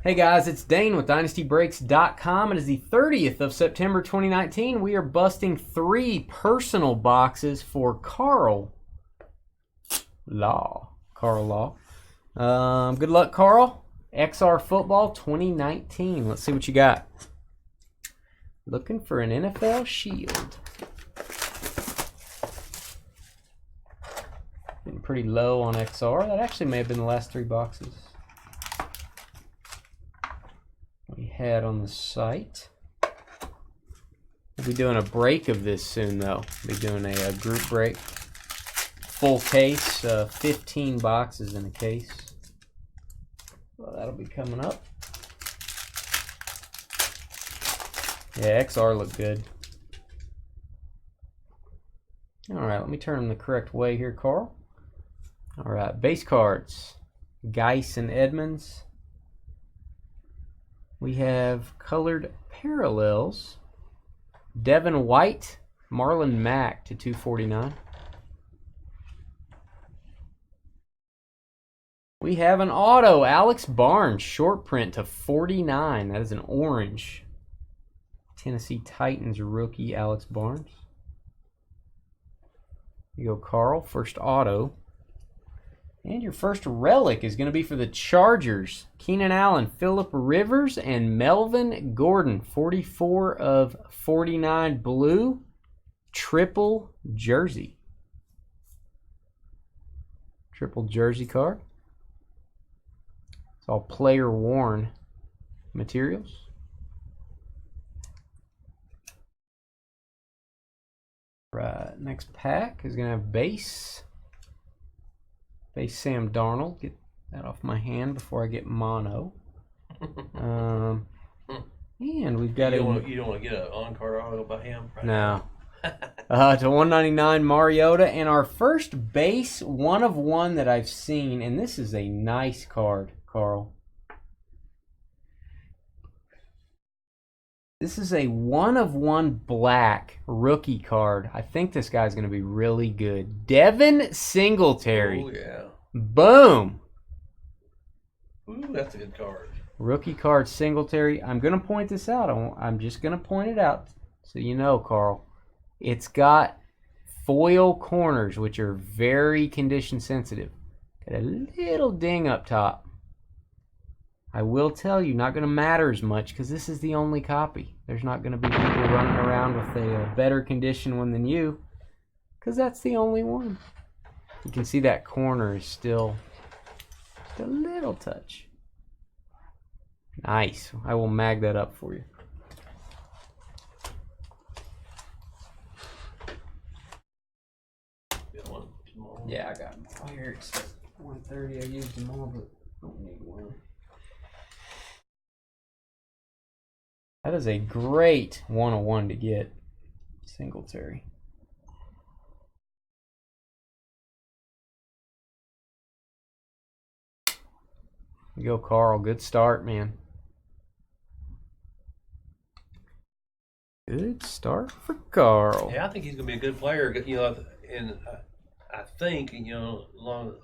Hey guys, it's Dane with DynastyBreaks.com. It is the 30th of September 2019. We are busting 3 personal boxes for Carl Law. Good luck, Carl. XR Football 2019. Let's see what you got. Looking for an NFL Shield. Getting pretty low on XR. That actually may have been the last 3 boxes we had on the site. We'll be doing a break of this soon, though. We'll be doing a group break. Full case, 15 boxes in a case. Well, that'll be coming up. Yeah, XR looked good. Alright, let me turn them the correct way here, Carl. Alright, base cards. Geis and Edmonds. We have colored parallels. Devin White, Marlon Mack to 249. We have an auto, Alex Barnes, short print to 49. That is an orange. Tennessee Titans rookie, Alex Barnes. You go, Carl, first auto. And your first relic is going to be for the Chargers. Keenan Allen, Phillip Rivers, and Melvin Gordon. 44 of 49 blue. Triple jersey. Triple jersey card. It's all player worn materials. Right, next pack is going to have base. Base Sam Darnold. Get that off my hand before I get mono. And we've got you don't want to get an on-card auto by him? Right? No. To 199 Mariota. And our first base, one of one that I've seen. And this is a nice card, Carl. This is a one of one black rookie card. I think this guy's going to be really good. Devin Singletary. Oh, yeah. Boom. Ooh, that's a good card. Rookie card Singletary. I'm going to point this out. I'm just going to point it out so you know, Carl. It's got foil corners, which are very condition sensitive. Got a little ding up top. I will tell you, not going to matter as much because this is the only copy. There's not going to be people running around with a better condition one than you because that's the only one. You can see that corner is still just a little touch. Nice. I will mag that up for you. Yeah, I got them all here except 130. I used them all, but I don't need one. That is a great 101 to get. Singletary. You go, Carl. Good start, man. Good start for Carl. Yeah, I think he's going to be a good player. You know, and I think, you know,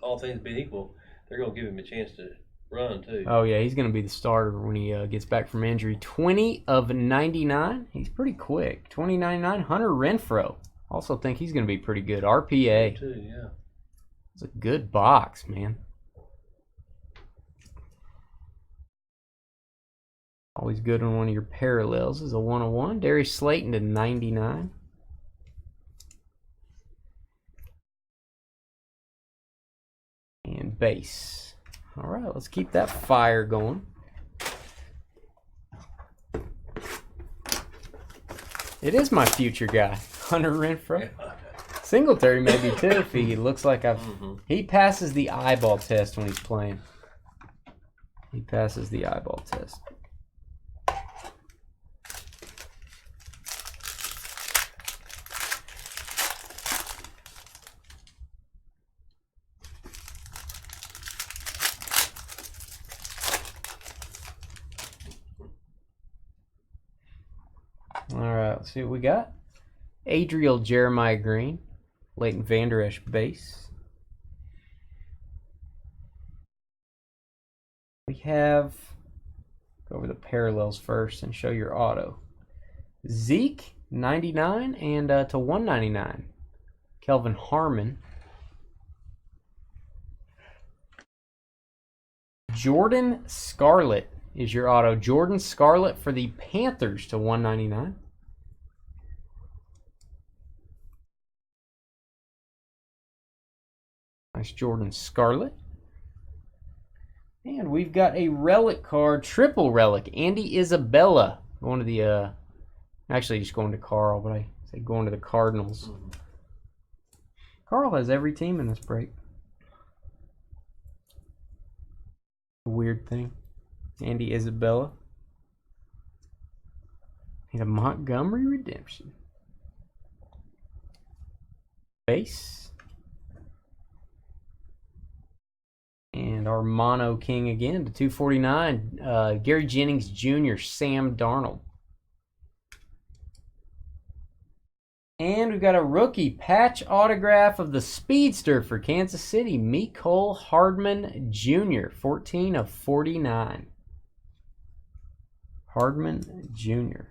all things being equal, they're going to give him a chance to run too. Oh yeah, he's going to be the starter when he gets back from injury. 20 of 99. He's pretty quick. 20-99. Hunter Renfrow. Also think he's going to be pretty good. RPA. Too, yeah. It's a good box, man. Always good on one of your parallels is a 101. Darius Slayton to 99. And base. All right, let's keep that fire going. It is my future guy, Hunter Renfrow. Singletary maybe too if he looks like he passes the eyeball test when he's playing. He passes the eyeball test. All right, let's see what we got. Adriel Jeremiah Green, Leighton Vander Esch base. We have Go over the parallels first and show your auto. Zeke, 99 and to 199. Kelvin Harmon. Jordan Scarlett is your auto. Jordan Scarlett for the Panthers to 199. Nice Jordan Scarlett. And we've got a relic card, triple relic. Andy Isabella. Going to the, actually just going to Carl, but I say going to the Cardinals. Carl has every team in this break. A weird thing. Andy Isabella. And a Montgomery redemption. Base. And our Mono King again to 249. Gary Jennings Jr., Sam Darnold. And we've got a rookie patch autograph of the Speedster for Kansas City, Mecole Hardman Jr., 14 of 49. Hardman Jr.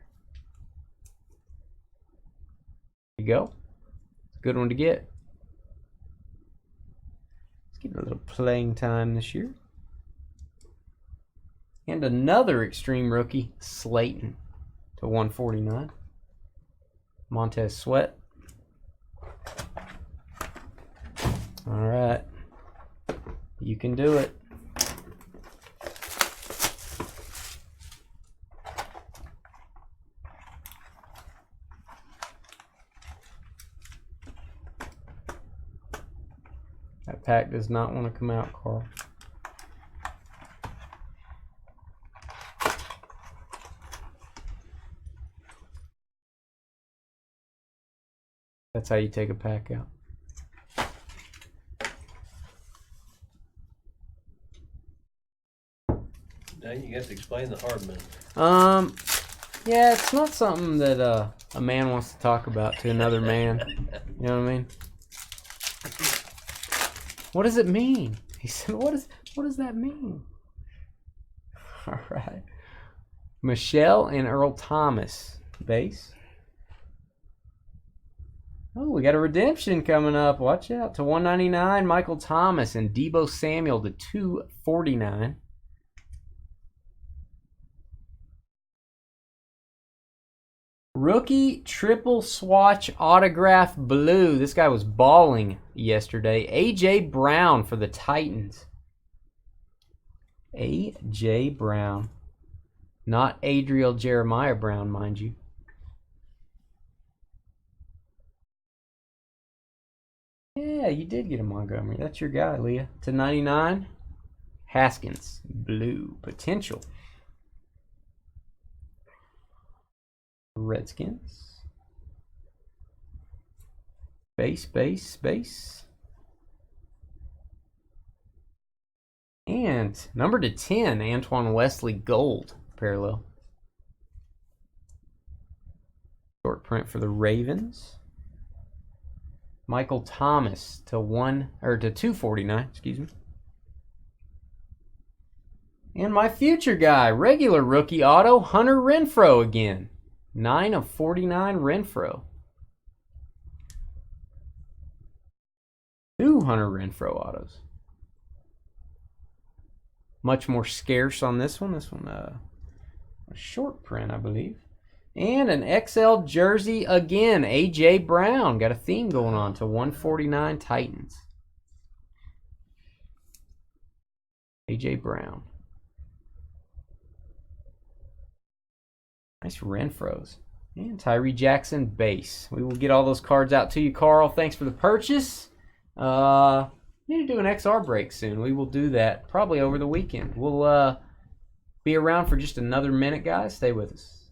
There you go. It's a good one to get. Let's get a little playing time this year. And another Extreme Rookie, Slayton, to 149. Montez Sweat. All right. You can do it. That pack does not want to come out, Carl. That's how you take a pack out. Dang, you got to explain the Hardman. Yeah, it's not something that a man wants to talk about to another man. You know what I mean? What does it mean? He said, what does that mean? All right. Michelle and Earl Thomas, base. Oh, we got a redemption coming up. Watch out. To 199, Michael Thomas and Deebo Samuel to 249. Rookie triple swatch autograph blue. This guy was balling yesterday. A.J. Brown for the Titans. A.J. Brown. Not Adriel Jeremiah Brown, mind you. Yeah, you did get a Montgomery. That's your guy, Leah. To 99, Haskins. Blue. Potential. Redskins. Base. And number to 10, Antoine Wesley Gold. Parallel. Short print for the Ravens. Michael Thomas to 249, excuse me. And my future guy, regular rookie auto, Hunter Renfrow again. 9 of 49 Renfrow. 2 Hunter Renfrow autos. Much more scarce on this one. This one, a short print, I believe. And an XL jersey again. A.J. Brown. Got a theme going on to 149 Titans. A.J. Brown. Nice Renfrows. And Tyree Jackson base. We will get all those cards out to you, Carl. Thanks for the purchase. Need to do an XR break soon. We will do that probably over the weekend. We'll be around for just another minute, guys. Stay with us.